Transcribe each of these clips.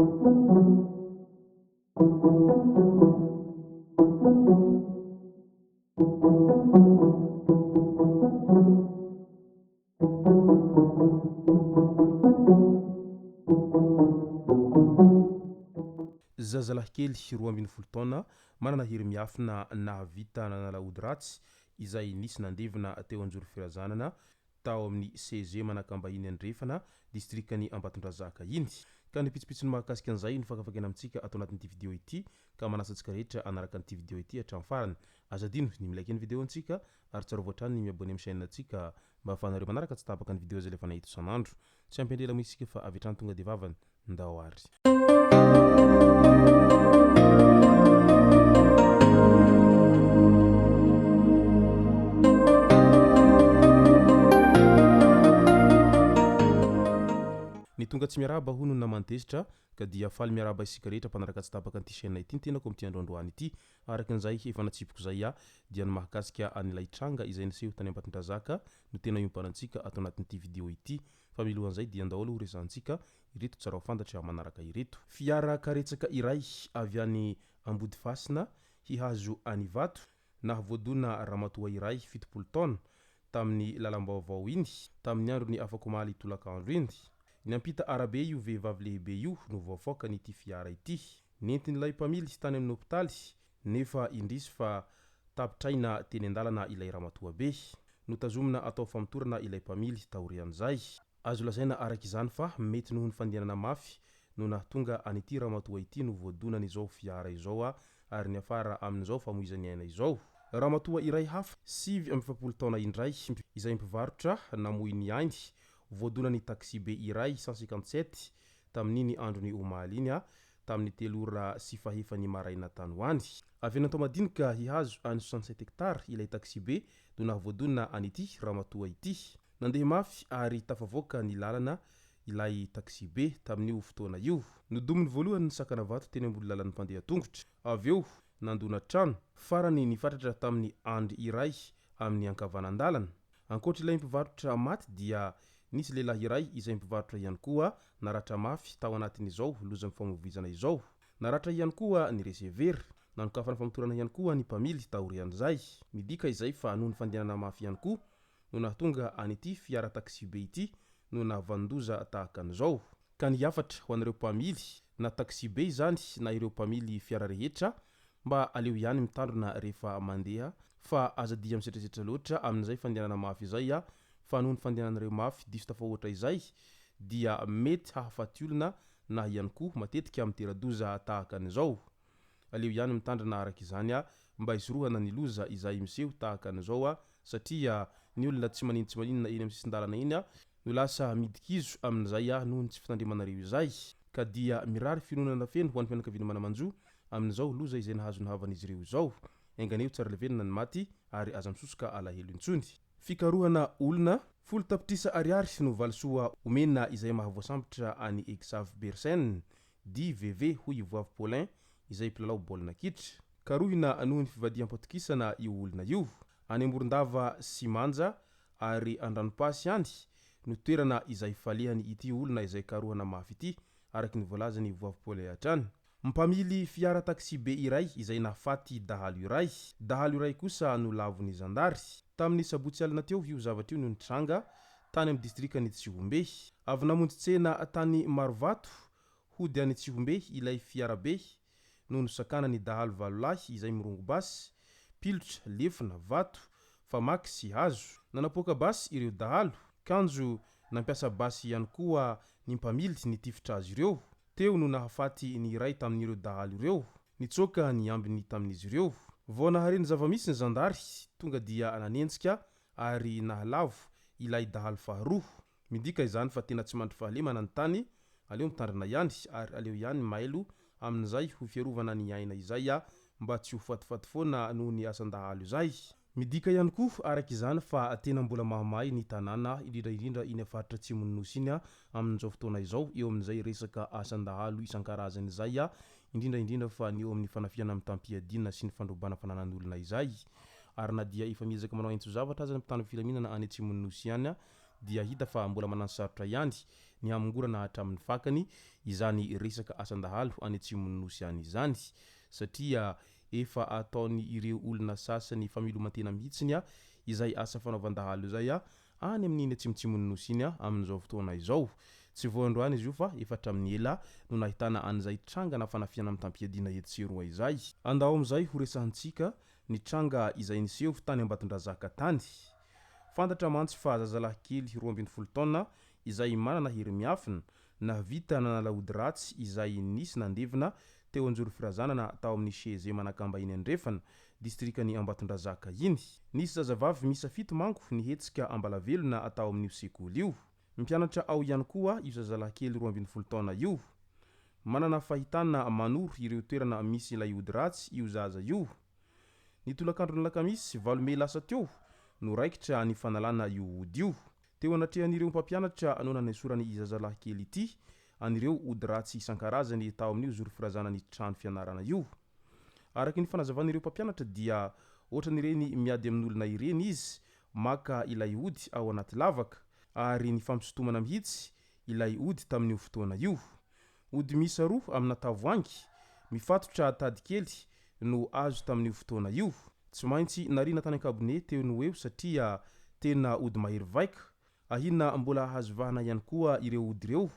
Zazalahy kely 12 taona manana hery miafina nahavita nanalaody ratsy izay nisy nandevina teo anjory firazanana tao amin'ny CG manakambahiny andrefana distrikany Ambatondrazaka iny ka nipitsipitsiny mahakasika an'izay ny fakafakena amintsika atao anatin'ity vidéo ity ka manasantsika rehetra anaraka an'ity vidéo ity hatramin'ny farany azadino ny milike ny vidéo antsika ary tsara voatrany ny miabone amin'ny chaîne antsika mba ahafahanareo manaraka tsy tapaka ny vidéo zay lefa nahita isan'andro tsy ampendrela moisika fa avy hatrany tonga de vavany ndao ary ny tonga tsy miaraba hono namantezitra ka dia faly miaraba isika rehetra mpanaraka tsy tapaka an'ity chaîne ity ny tenako amin'ity androandroany ity araka an'izay efa natsipiko zay dia ny mahakasika an'ilay tranga izay niseho tany Ambatondrazaka no tena iompanantsika atao anatin'ity vidéo ity fa milohan'izay dia andao resantsika ireto tsara fantatra manaraka ireto fiara karetsaka iray avy any Ambodifasina hihazo Anivato nahavoadona ramatoa iray 70 taona tamin'ny lalam-baovao iny tamin'ny andro ny afakomaly tolakandro iny ny ampita arabe io vehivavy lehibe io no voafoaka n'ity fiara ity nentin'ilay mpamily tany amin'ny hôpitaly nefa indrisy fa tapitraina teny an-dalana ilay ramatoa be notazomina atao famotorana ilay mpamily taorian'izay azo lazaina araka izany fa mety noho ny fandehanana mafy no nahatonga an'ity ramatoa ity no voadonany izao fiara izao ary ny afara amin'izao famoizany aina izao ramatoa iray hafa 7 taona indray izay mpivarotra namoy ny ainy voadonany taxi be iray 157 tamin'iny andro ny omaly iny tamin'ny 3:07 maraina tany hoany avy natao madinika hihazo any 67 hektara ilay taxi be no nahavoadona an'ity ramatoa ity nandeha mafy ary tafavoaka ny lalana ilay taxi be tamin'io fotoana io nodominy voalohany ny sakana vato teny ambony lalan'ny mpandeha tongotra avy eo nandona trano farany nifatratra tamin'ny andro iray amin'ny ankavanandalana ankoatra ilay mpivarotra maty dia nisy lehilahy iray izay mpivarotra ihany koa naratra mafy tao anatin'izao loza mifamovizana izao naratra ihany koa ny resevera nanokafana famotorana ihany koa ny mpamily taorian'izay midika izay fa noho ny fandehanana mafy ihany koa no nahatonga an'ity fiara taxi be ity no nahavandoza tahaka an'izao ka niafatra ho an'ireo mpamily na taxi be izany na ireo mpamily fiara rehetra mba aleo ihany mitandrona rehefa mandeha fa azadia misetrasetra loatra amin'izay fandehanana mafy izay fa noho ny fandehanan'ireo mafy diso tafahoatra izay dia mety hahafaty olona na ihany koa matetika miteradoza tahaka an'izao aleo ihany mitandrina araka izany mba hisorohana ny loza izay miseho tahaka an'izao satria ny olona tsy maninona eny amin'ny sisin-dalana iny no lasa midikizo amin'izay noho ny tsy fitandremanareo izay ka dia mirary finoana feno ho an'ny fianakaviana manamanjo amin'izao loza izay nahazo nahavan'izy ireo izao enganeo tsara levenina ny maty ary aza misosoka alahelo intsony fikarohana olona folo tapitrisa ariary no valisoa omena izay mahavoasambotra any Exave Bersen DVV hoy Voavy Paulin izay mpilalao baolina kitra karohina noho ny fivadiam-potokisana io olona io any Morondava sy Manja ary Andranompasy any no toerana izay falehany ity olona izay karohana mafy ity araka ny voalazany Voavy Paulin hatrany mpamily fiara taxi be iray izay nahafaty dahalo iray kosa no lavony zandary tamin'ny sabotsy alina teo io zavatra io no nitranga tany amin'ny distrikany Tsihombe avy namonjy tsena tany Marovato hody any Tsihombe ilay fiara be no nosakana ny dahalo valolahy izay mirongo basy pilotra lefina vato famaky sy hazo nanapoaka basy ireo dahalo kanjo nampiasa basy ihany koa ny mpamily nitifitra azy ireo teo no nahafaty ny iray tamin'ireo dahalo ireo nitsoka ny ambiny tamin'izy ireo vao nahareny zavamisy ny zandary tonga dia nanenjika ary nahalavo ilay dahalo faharoa midika izany fa tena tsy mandry fahalemana ny tany aleo mitandrina ihany ary aleo ihany mailo amin'izay ho fiarovana ny aina izay mba tsy ho fatifaty foana noho ny asan-dahalo izay midika ihany koa araka izany fa tena mbola mahamay ny tanàna indrindra iny afaritra Atsimo-Nosy iny amin'izao fotoana izao eo amin'izay resaka asan-dahalo isan-karazany izay indrindra fa ny eo amin'ny fanafiana amin'ny tampiadina sy ny fandrobana fananan'olona izay ary na dia efa miezaka manao entso zavatra aza ny mpitandro filaminana any Atsimo-Nosy ihany dia hita fa mbola manansarotra ihany ny hamongorana hatramin'ny fakany izany resaka asandahalo any atsimon'ny nosy any izany satria efa ataony ireo olona sasany familomantena mihitsiny a izay asa fanaovandahalo zay a any amin'iny atsimotsimon'ny nosy iny a amin'izao fotoana izao tsy voandroany izy io fa efa hatramin'ny ela no nahitana an'izay trangana fanafiana amin'ny tampiadiana etseroa izay andao am'izay ho resahantsika ny tranga izay niseho tany Ambatondrazaka tany fantatra mantsy fa zazalahy kely 12 taona izay manana hery miafina na vita nanalaody ratsy izay nisy nandevina teo anjory firazanana tao amin'ny Cheze Manakamba iny andrefana distrikany Ambatondrazaka iny nisy zazavavy misa 7 manko nihetsika ambalavelona atao amin'io sekoly io mpianatra ao ihany koa io zazalahy kely 12 taona io manana fahitana manoro ireo toerana misy ilay ody ratsy io zaza io ny tolakandrony lakamisy 8 Mey lasa teo no raikitra ny fanalana io ody io teo anatrehan'ireo mpampianatra anona nesorany zazalahy kely ity anireo ody ratsy isan-karazany tao amin'io zory firazanany trano fianarana io araky ny fanazavan'ireo mpampianatra dia ohatran'ireny miady amin'olona ireny izy maka ilay ody ao anaty lavaka ary ny fampisotomana mihitsy ilay ody tamin'io fotoana io ody misa 2 amina tavoangy mifatotra tady kely no azo tamin'io fotoana io tsy maintsy narina tany ankabone teo no eo satria tena ody mahery vaika ahina mbola hazovahana ihany koa ireo ody ireo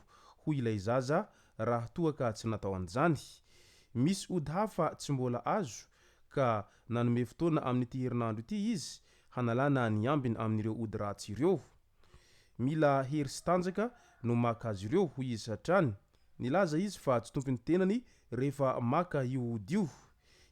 ho ilay zaza raha toa ka tsy natao an'izany misy ody hafa tsy mbola azo ka nanome fotoana amin'ity herinandro ity izy hanalana ny ambiny amin'ireo ody ratsy ireo mila hery sy tanjaka no maka azy ireo ho izy hatrany nilaza izy fa tsy tompony tenany rehefa maka io ody io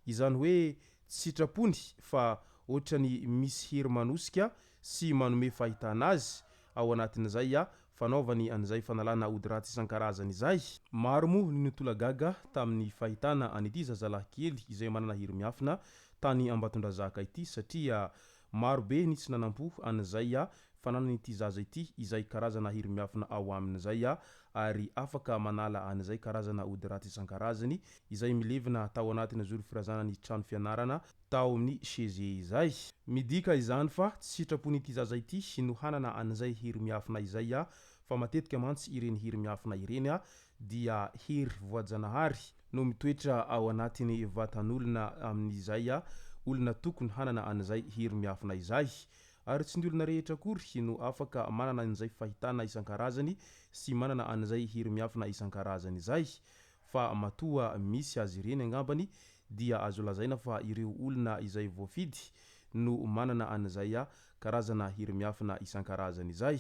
izany hoe tsy sitrapony fa ohatrany misy hery manosika sy manome fahitana azy ao anatin'izay a fanaovany an'izay fanalana ody ratsy isan-karazany izay maro moa ny nitolagaga tamin'ny fahitana an'ity zazalahy kely izay manana hery miafina tany Ambatondrazaka ity satria marobe ny tsy nanampo an'izay a fananany ity zaza ity izay karazana hery miafina ao amin'izay a ary afaka manala an'izay karazana ody ratsy isan-karazany izay milevina tao anatina zory firazanany trano fianarana tao amin'ny Cheze izay midika izany fa tsy sitrapony ity zaza ity no hanana an'izay hery miafina izay a fa matetika mantsy ireny hery miafina ireny a dia hery voajanahary no mitoetra ao anatiny vatan'olona amin'izay a olona tokony hanana an'izay hery miafina izay ary tsy ny olona rehetra akory no afaka manana an'izay fahitana isan-karazany sy manana an'izay hery miafina isan-karazany izay fa matoa misy azy ireny angambany dia azo lazaina fa ireo olona izay voafidy no manana an'izay a karazana hery miafina isan-karazany izay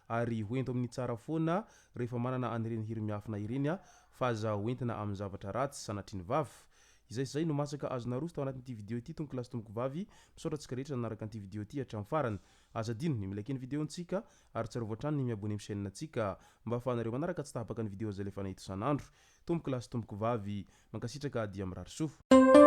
ary hoento amin'ny tsara foana rehefa manana an'ireny hery miafina ireny a fa za hoentina amin'ny zavatra ratsy sanatriny vavy izay no masaka azona roso tao anatin'ity video ity tonko lasy tomboko vavy misaotratsika rehetra nanaraka an'ity video ity hatramin'ny farany azadino ny milaiky ny videontsika ary tsara voatrany ny miabone amin'ny chaîne antsika mba ahafahanareo manaraka tsy tahapaka ny video zay lefa nahito isan'andro tomboko lasy tomboko vavy mankasitraka dia mirary soa